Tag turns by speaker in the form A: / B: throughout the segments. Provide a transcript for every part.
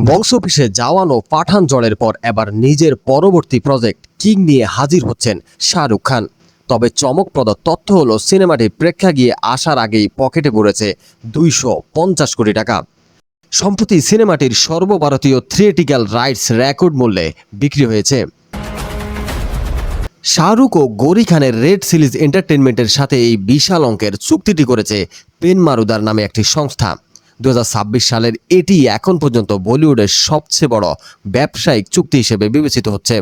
A: Box অফিসে জাওয়ান ও পাঠান জড়ের পর এবার নিজের পরবর্তী প্রজেক্ট কিং নিয়ে হাজির হচ্ছেন শাহরুখ খান। তবে চমকপ্রদ তথ্য হলো সিনেমাটি প্রেক্ষাগৃহে আসার আগেই পকেটে পড়েছে 250 কোটি টাকা। সম্প্রতি সিনেমাটির সর্বভারতীয় থিয়েটিক্যাল রাইটস রেকর্ড মূল্যে বিক্রি হয়েছে। শাহরুখ ও গৌরী খানের রেড সিরিজ এন্টারটেনমেন্টের সাথে এই বিশাল অঙ্কের চুক্তিটি করেছে পেন মারুদার নামে একটি সংস্থা। 2026 সালের এটি এখন পর্যন্ত বলিউডের সবচেয়ে বড় ব্যবসায়িক চুক্তি হিসেবে বিবেচিত হচ্ছে।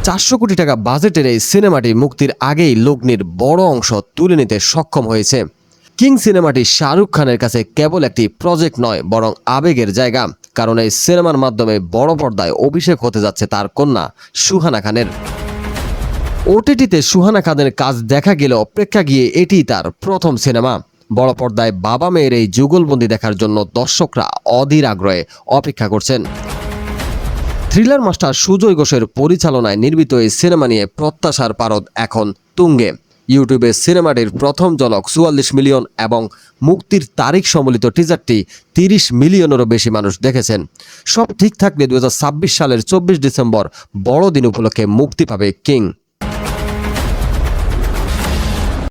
A: 400 কোটি টাকা বাজেটের এই সিনেমাটি মুক্তির আগেই লগ্নির বড় অংশ তুলে নিতে সক্ষম হয়েছে। কিং সিনেমাটি শাহরুখ খানের কাছে কেবল একটি প্রজেক্ট নয়, বরং আবেগের জায়গা। কারণ এই সিনেমার মাধ্যমে বড় পর্দায় অভিষেক হতে যাচ্ছে তার কন্যা সুহানা খানের। ওটিটিতে সুহানা খানের কাজ দেখা গেলেও প্রেক্ষাগৃহে এটি তার প্রথম সিনেমা। বড় পর্দায় বাবা মেয়ের এই যুগলবন্দি দেখার জন্য দর্শকরা অধীর আগ্রহে অপেক্ষা করছেন। থ্রিলার মাস্টার সুজয় ঘোষের পরিচালনায় নির্মিত এই সিনেমা নিয়ে প্রত্যাশার পারদ এখন তুঙ্গে। ইউটিউবে সিনেমাটির প্রথম ঝলক 44 মিলিয়ন এবং মুক্তির তারিখ সম্বলিত টিজারটি 30 মিলিয়নেরও বেশি মানুষ দেখেছেন। সব ঠিক থাকলে 2026 সালের 24 ডিসেম্বর বড়দিন উপলক্ষে মুক্তি পাবে কিং।